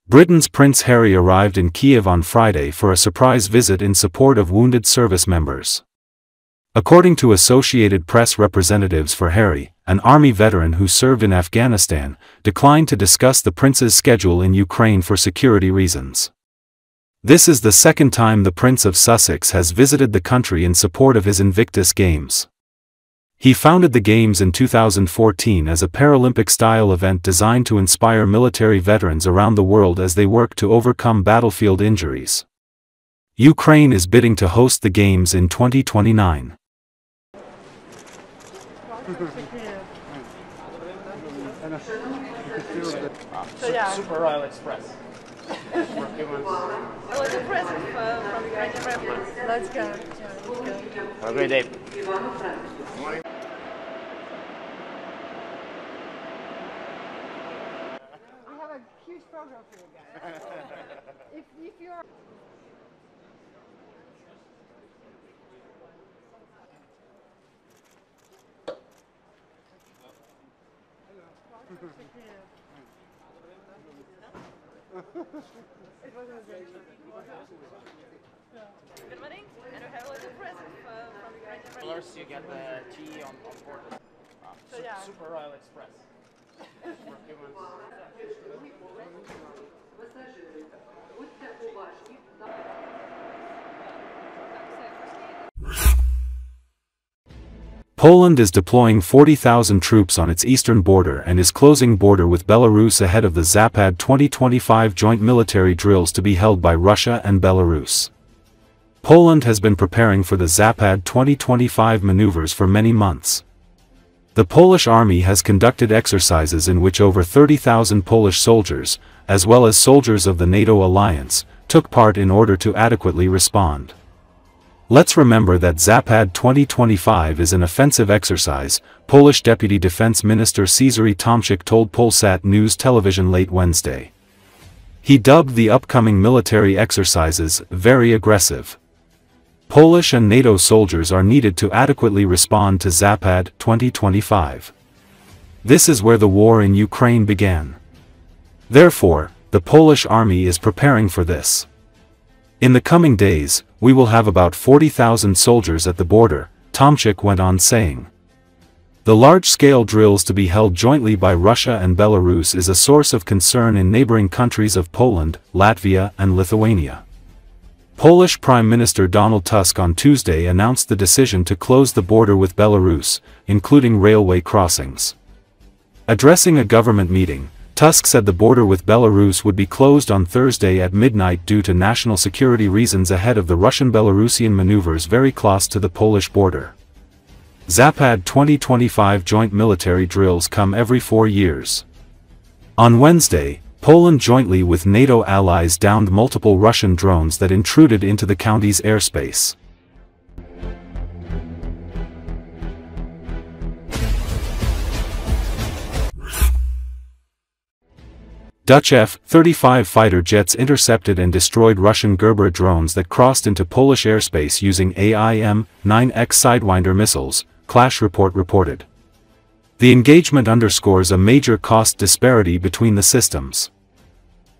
Britain's Prince Harry arrived in Kiev on Friday for a surprise visit in support of wounded service members. According to Associated Press representatives for Harry, an army veteran who served in Afghanistan, declined to discuss the prince's schedule in Ukraine for security reasons. This is the second time the Prince of Sussex has visited the country in support of his Invictus Games. He founded the Games in 2014 as a Paralympic-style event designed to inspire military veterans around the world as they work to overcome battlefield injuries. Ukraine is bidding to host the Games in 2029. Super Royal Express. It was a present from Ukrainian. Let's go. Have a great day. We have a huge program for you guys. If you're... Good morning, and we have a little present from Ukrainian. First, you get the tea on board. Super Royal Express. Poland is deploying 40,000 troops on its eastern border and is closing border with Belarus ahead of the Zapad 2025 joint military drills to be held by Russia and Belarus. Poland has been preparing for the Zapad 2025 maneuvers for many months. The Polish army has conducted exercises in which over 30,000 Polish soldiers, as well as soldiers of the NATO alliance, took part in order to adequately respond. Let's remember that Zapad 2025 is an offensive exercise, Polish Deputy Defense Minister Cezary Tomczyk told Polsat News Television late Wednesday. He dubbed the upcoming military exercises very aggressive. Polish and NATO soldiers are needed to adequately respond to Zapad 2025. This is where the war in Ukraine began. Therefore, the Polish army is preparing for this. In the coming days, we will have about 40,000 soldiers at the border, Tomczyk went on saying. The large-scale drills to be held jointly by Russia and Belarus is a source of concern in neighboring countries of Poland, Latvia and Lithuania. Polish Prime Minister Donald Tusk on Tuesday announced the decision to close the border with Belarus, including railway crossings. Addressing a government meeting, Tusk said the border with Belarus would be closed on Thursday at midnight due to national security reasons ahead of the Russian-Belarusian maneuvers very close to the Polish border. Zapad 2025 joint military drills come every 4 years. On Wednesday, Poland jointly with NATO allies downed multiple Russian drones that intruded into the country's airspace. Dutch F-35 fighter jets intercepted and destroyed Russian Gerber drones that crossed into Polish airspace using AIM-9X Sidewinder missiles, Clash Report reported. The engagement underscores a major cost disparity between the systems.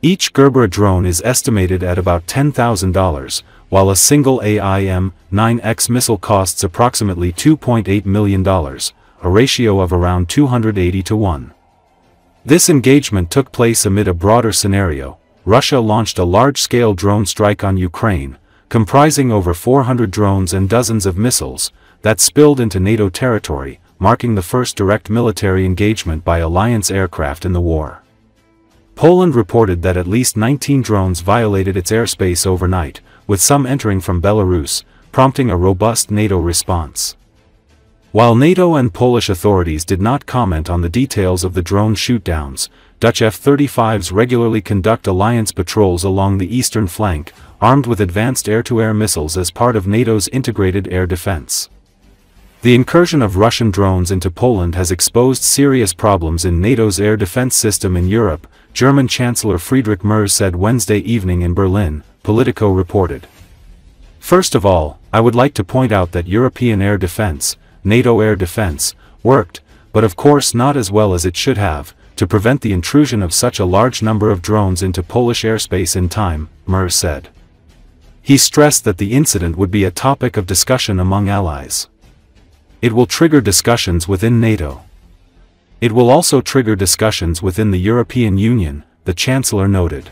Each Gerber drone is estimated at about $10,000, while a single AIM-9X missile costs approximately $2.8 million, a ratio of around 280 to 1. This engagement took place amid a broader scenario. Russia launched a large-scale drone strike on Ukraine, comprising over 400 drones and dozens of missiles, that spilled into NATO territory, marking the first direct military engagement by alliance aircraft in the war. Poland reported that at least 19 drones violated its airspace overnight, with some entering from Belarus, prompting a robust NATO response. While NATO and Polish authorities did not comment on the details of the drone shootdowns, Dutch F-35s regularly conduct alliance patrols along the eastern flank, armed with advanced air-to-air missiles as part of NATO's integrated air defense. The incursion of Russian drones into Poland has exposed serious problems in NATO's air defense system in Europe, German Chancellor Friedrich Merz said Wednesday evening in Berlin, Politico reported. First of all, I would like to point out that European air defense, NATO air defense, worked, but of course not as well as it should have, to prevent the intrusion of such a large number of drones into Polish airspace in time, Murs said. He stressed that the incident would be a topic of discussion among allies. It will trigger discussions within NATO. It will also trigger discussions within the European Union, the Chancellor noted.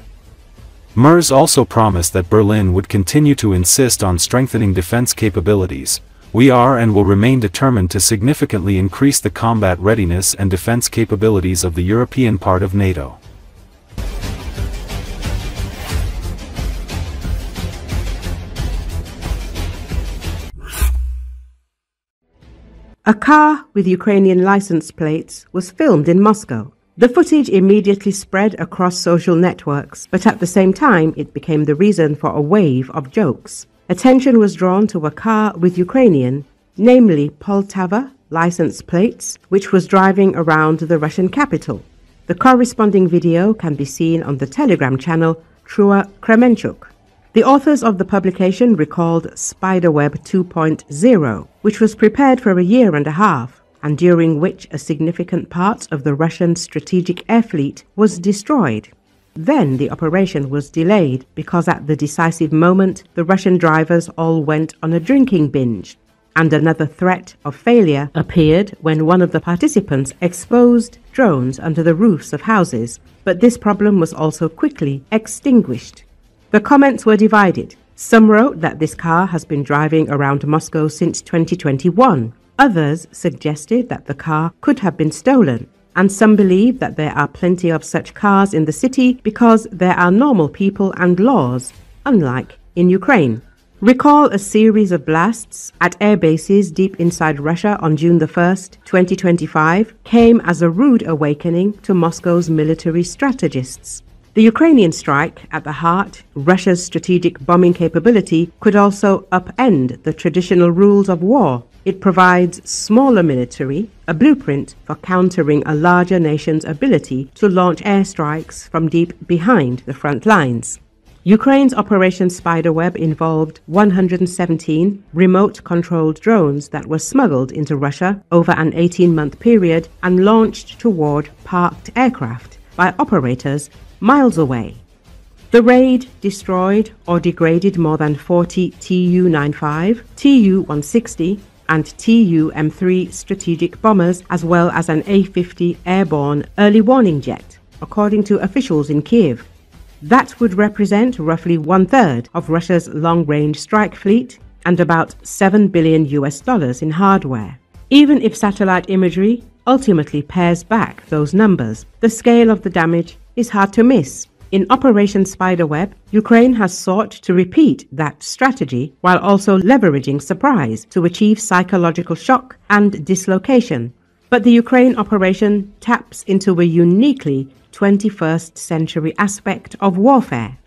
Murs also promised that Berlin would continue to insist on strengthening defense capabilities. We are and will remain determined to significantly increase the combat readiness and defense capabilities of the European part of NATO. A car with Ukrainian license plates was filmed in Moscow. The footage immediately spread across social networks, but at the same time it became the reason for a wave of jokes. Attention was drawn to a car with Ukrainian, namely Poltava, license plates, which was driving around the Russian capital. The corresponding video can be seen on the Telegram channel Trua Kremenchuk. The authors of the publication recalled Spiderweb 2.0, which was prepared for a year and a half, and during which a significant part of the Russian strategic air fleet was destroyed. Then the operation was delayed because at the decisive moment the Russian drivers all went on a drinking binge, and another threat of failure appeared when one of the participants exposed drones under the roofs of houses, but this problem was also quickly extinguished. The comments were divided. Some wrote that this car has been driving around Moscow since 2021. Others suggested that the car could have been stolen, and some believe that there are plenty of such cars in the city because there are normal people and laws, unlike in Ukraine. Recall a series of blasts at air bases deep inside Russia on June 1st, 2025, came as a rude awakening to Moscow's military strategists. The Ukrainian strike at the heart, Russia's strategic bombing capability, could also upend the traditional rules of war. It provides smaller military, a blueprint for countering a larger nation's ability to launch airstrikes from deep behind the front lines. Ukraine's Operation Spiderweb involved 117 remote-controlled drones that were smuggled into Russia over an 18-month period and launched toward parked aircraft by operators miles away. The raid destroyed or degraded more than 40 Tu-95, Tu-160 and Tu-M3 strategic bombers, as well as an A-50 airborne early warning jet, according to officials in Kiev. That would represent roughly one-third of Russia's long-range strike fleet and about $7 billion in hardware. Even if satellite imagery ultimately pares back those numbers, the scale of the damage is hard to miss. In Operation Spiderweb, Ukraine has sought to repeat that strategy while also leveraging surprise to achieve psychological shock and dislocation. But the Ukraine operation taps into a uniquely 21st century aspect of warfare.